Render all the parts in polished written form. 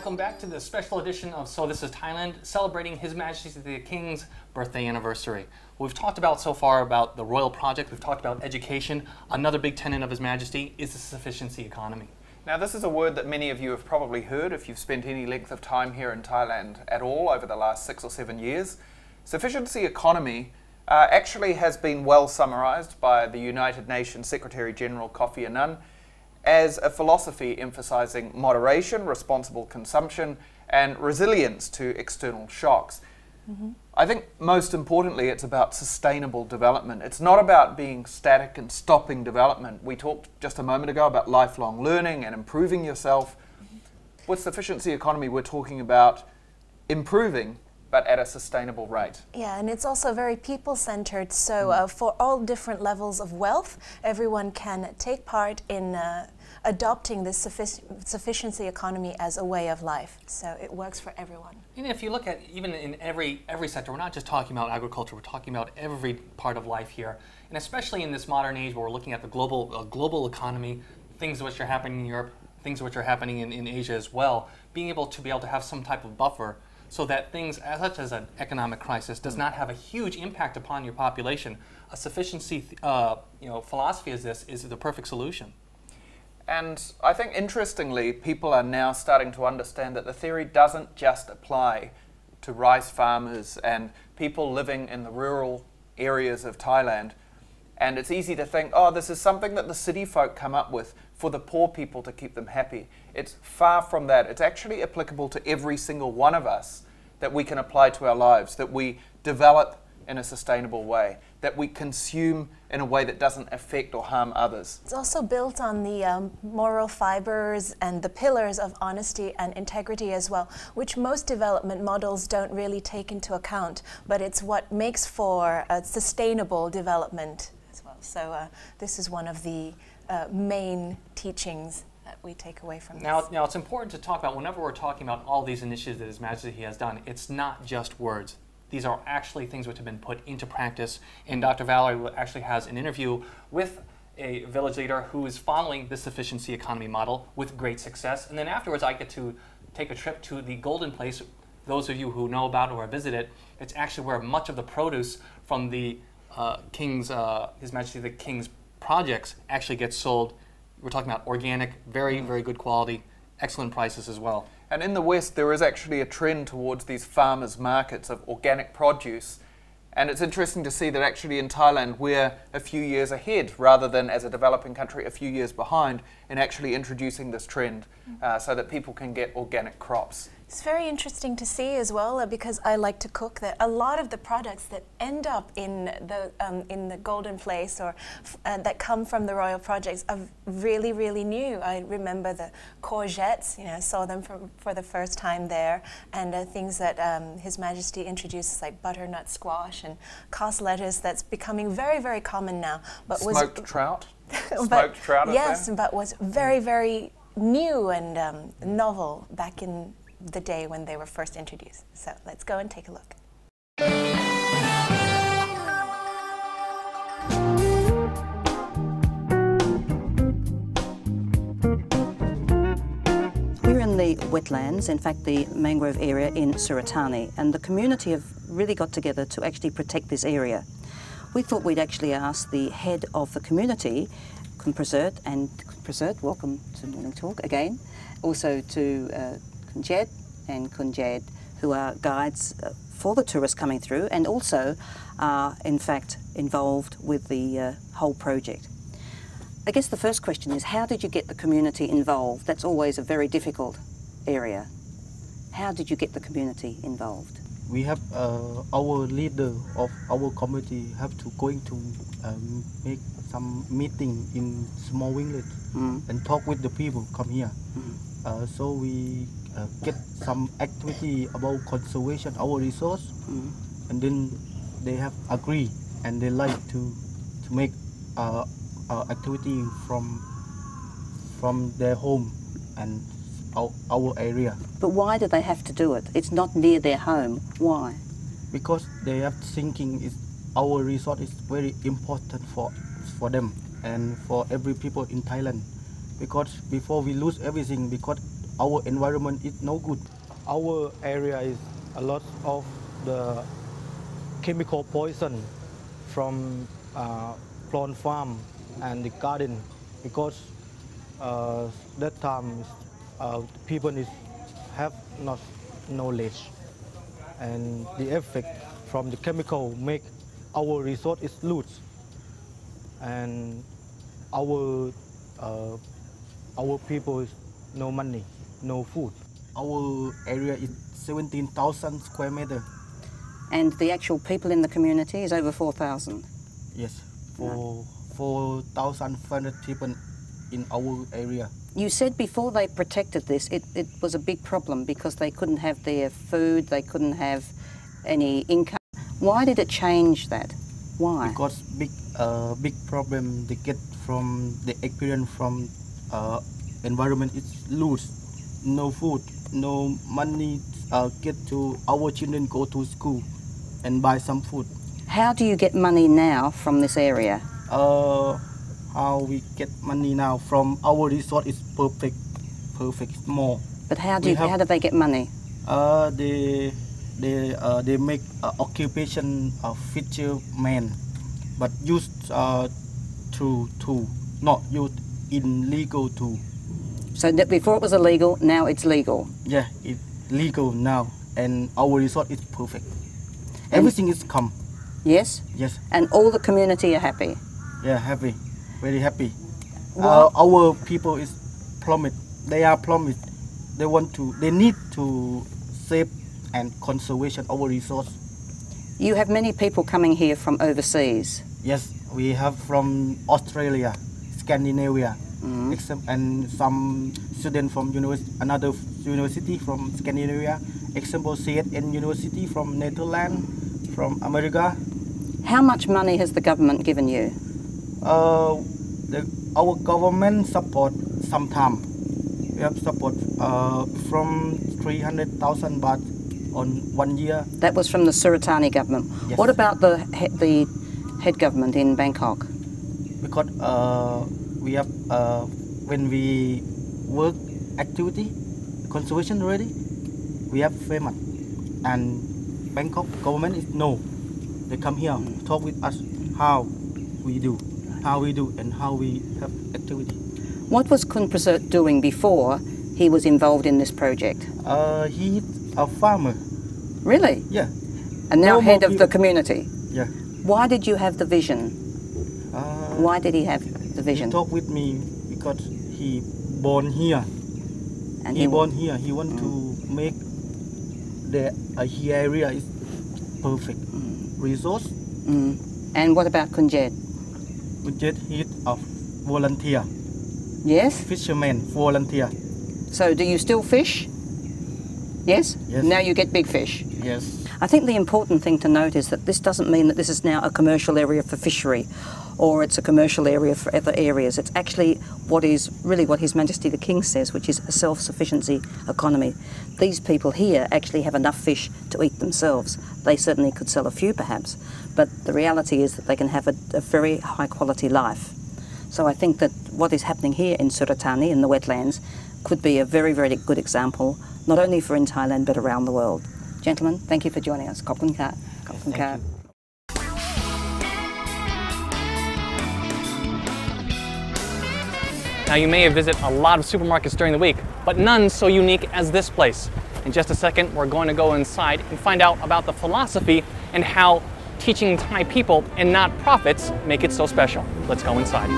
welcome back to the special edition of So This Is Thailand, celebrating His Majesty the King's birthday anniversary. We've talked about so far about the royal project, we've talked about education. Another big tenet of His Majesty is the sufficiency economy. Now, this is a word that many of you have probably heard if you've spent any length of time here in Thailand at all over the last 6 or 7 years. Sufficiency economy actually has been well summarised by the United Nations Secretary General Kofi Annan as a philosophy emphasising moderation, responsible consumption and resilience to external shocks. I think most importantly it's about sustainable development. It's not about being static and stopping development. We talked just a moment ago about lifelong learning and improving yourself. With sufficiency economy we're talking about improving but at a sustainable rate. Yeah, and it's also very people-centered, so for all different levels of wealth, everyone can take part in adopting this sufficiency economy as a way of life. So it works for everyone. And if you look at even in every sector, we're not just talking about agriculture, we're talking about every part of life here. And especially in this modern age where we're looking at the global economy, things which are happening in Europe, things which are happening in Asia as well, being able to have some type of buffer so that things such as an economic crisis does not have a huge impact upon your population. A sufficiency philosophy as this is the perfect solution. And I think interestingly, people are now starting to understand that the theory doesn't just apply to rice farmers and people living in the rural areas of Thailand. And it's easy to think, oh, this is something that the city folk come up with for the poor people to keep them happy. It's far from that. It's actually applicable to every single one of us that we can apply to our lives, that we develop in a sustainable way, that we consume in a way that doesn't affect or harm others. It's also built on the moral fibers and the pillars of honesty and integrity as well, which most development models don't really take into account, but it's what makes for a sustainable development as well. So this is one of the main teachings that we take away from this. Now it's important to talk about, whenever we're talking about all these initiatives that His Majesty has done, it's not just words. These are actually things which have been put into practice, and Dr. Valerie actually has an interview with a village leader who is following the sufficiency economy model with great success. And then afterwards I get to take a trip to the Golden Place. Those of you who know about or have visited, it's actually where much of the produce from the His Majesty the King's projects actually gets sold. We're talking about organic, very, very good quality, excellent prices as well. And in the West, there is actually a trend towards these farmers' markets of organic produce. And it's interesting to see that actually in Thailand, we're a few years ahead, rather than as a developing country a few years behind, in actually introducing this trend so that people can get organic crops. It's very interesting to see as well, because I like to cook, that a lot of the products that end up in the Golden Place or that come from the royal projects are really, really new. I remember the courgettes, saw them for the first time there, and things that His Majesty introduces like butternut squash and cos lettuce that's becoming very, very common now. But smoked trout? Smoked trout, yes, but was very, very new and novel back in the day when they were first introduced. So let's go and take a look. We're in the wetlands, in fact the mangrove area in Suratani, and the community have really got together to actually protect this area. We thought we'd actually ask the head of the community, Kun Prasert, welcome to Morning Talk again, also to Kun Jed and Kun Jad, who are guides for the tourists coming through and also are in fact involved with the whole project. I guess the first question is, how did you get the community involved? That's always a very difficult area. How did you get the community involved? We have our leader of our community have to going to make some meeting in small village and talk with the people come here. So we get some activity about conservation our resource, and then they have agreed and they like to make activity from their home and our area. But why do they have to do it? It's not near their home. Why? Because they have thinking is our resource is very important for them and for every people in Thailand. Because before we lose everything, because our environment is no good. Our area is a lot of the chemical poison from plant farm and the garden, because that time people have not knowledge, and the effect from the chemical make our resort is lose, and our people is no money, no food. Our area is 17,000 square meter. And the actual people in the community is over 4,000? Yes, 4,500 people in our area. You said before they protected this, it was a big problem because they couldn't have their food, they couldn't have any income. Why did it change that? Why? Because big problem they get from the experience from environment is loose, no food, no money get to our children go to school and buy some food. How do you get money now from this area? How we get money now from our resort is perfect small. But how do they get money? They make occupation of fisherman, but used to not used in legal too. So that before it was illegal, now it's legal? Yeah, it's legal now, and our resort is perfect. Everything is come. Yes? Yes. And all the community are happy? Yeah, happy, very happy. Well, our people is promised. They are promised. They need to save and conservation our resource. You have many people coming here from overseas? Yes, we have from Australia, Scandinavia, and some students from another university from Scandinavia, example CSN University from Netherlands, from America. How much money has the government given you? Our government support sometime. We have support from 300,000 baht on 1 year. That was from the Suratani government. Yes. What about the head government in Bangkok? Because we have when we work activity conservation already, we have payment, and Bangkok government is no. They come here talk with us how we do, and how we have activity. What was Kun Prasert doing before he was involved in this project? He's a farmer. Really? Yeah. And now No head more of the people. community? Yeah. Why did you have the vision? Why did he have the vision? He talked with me because he born here. And He born here. He want to make the area is perfect resource. And what about Kunjet? He's a volunteer, Yes? fisherman volunteer. So do you still fish? Yes? Yes. Now you get big fish. Yes. I think the important thing to note is that this doesn't mean that this is now a commercial area for fishery or it's a commercial area for other areas. It's actually what His Majesty the King says, which is a self-sufficiency economy. These people here actually have enough fish to eat themselves. They certainly could sell a few perhaps, but the reality is that they can have a very high quality life. So I think that what is happening here in Suratani, in the wetlands, could be a very, very good example, not only for in Thailand but around the world. Gentlemen, thank you for joining us. Khop khun kha. Khop khun kha. Now you may have visited a lot of supermarkets during the week, but none so unique as this place. In just a second, we're going to go inside and find out about the philosophy and how teaching Thai people and not profits make it so special. Let's go inside.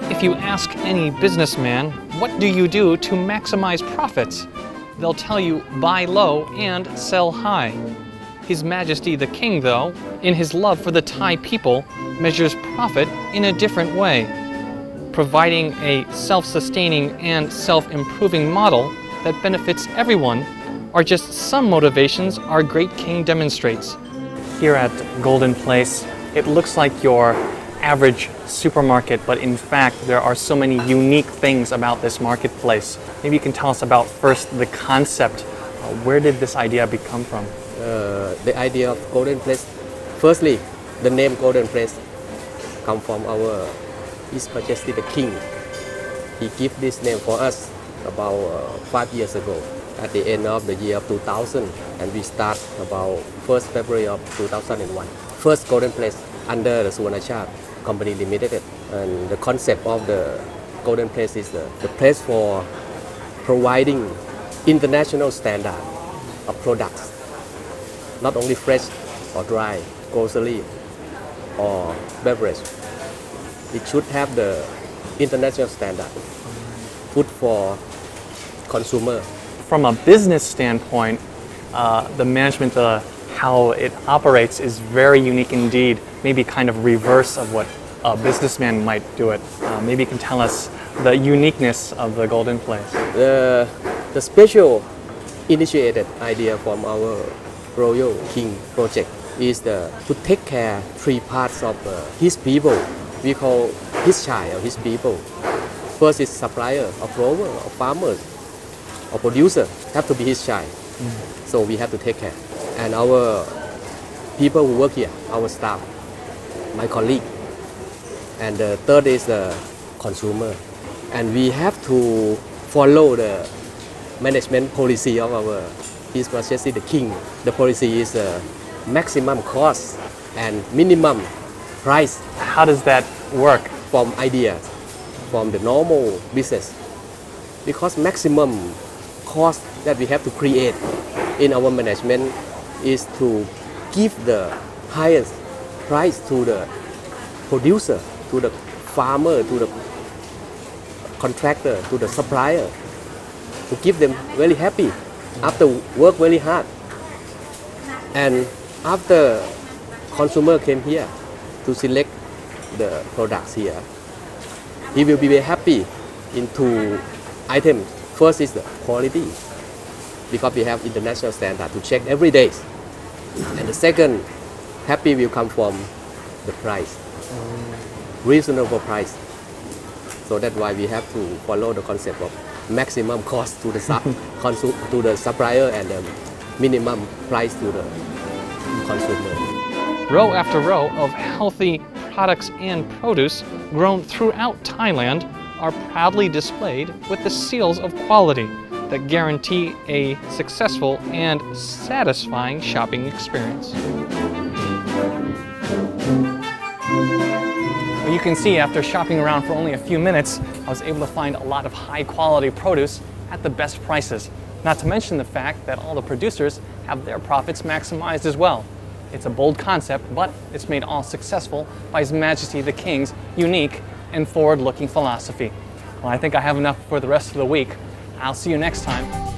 If you ask any businessman, what do you do to maximize profits? They'll tell you buy low and sell high. His Majesty the King, though, in his love for the Thai people, measures profit in a different way, providing a self-sustaining and self-improving model that benefits everyone are just some motivations our great king demonstrates. Here at Golden Place, it looks like your average supermarket, but in fact there are so many unique things about this marketplace. Maybe you can tell us about first the concept. Where did this idea come from? The idea of Golden Place. Firstly, the name Golden Place. come from our His Majesty the King. He gave this name for us about 5 years ago at the end of the year of 2000, and we start about 1st February of 2001. First golden place under the Suvarnachart Company Limited, and the concept of the golden place is the place for providing international standard of products, not only fresh or dry, grocery or beverage. It should have the international standard, food for consumer. From a business standpoint, the management, how it operates is very unique indeed, maybe kind of reverse of what a businessman might do it. Maybe you can tell us the uniqueness of the Golden Place. The special initiated idea from our Royal King project is to take care 3 parts of his people. We call his child or his people. First is supplier or grower or farmers or producer have to be his child. So we have to take care. And our people who work here, our staff, my colleague. And the third is the consumer. And we have to follow the management policy of our His Majesty the King. The policy is maximum cost and minimum price. How does that work? From ideas, from the normal business. Because maximum cost that we have to create in our management is to give the highest price to the producer, to the farmer, to the contractor, to the supplier, to keep them very happy after work very hard. And after consumer came here to select the products here, he will be very happy in 2 items. First is the quality, because we have international standard to check every day. And the second, happy will come from the price, reasonable price. So that's why we have to follow the concept of maximum cost to the to the supplier and the minimum price to the consumer. Row after row of healthy products and produce grown throughout Thailand are proudly displayed with the seals of quality that guarantee a successful and satisfying shopping experience. Well, you can see after shopping around for only a few minutes, I was able to find a lot of high quality produce at the best prices. Not to mention the fact that all the producers have their profits maximized as well. It's a bold concept, but it's made all successful by His Majesty the King's unique and forward-looking philosophy. Well, I think I have enough for the rest of the week. I'll see you next time.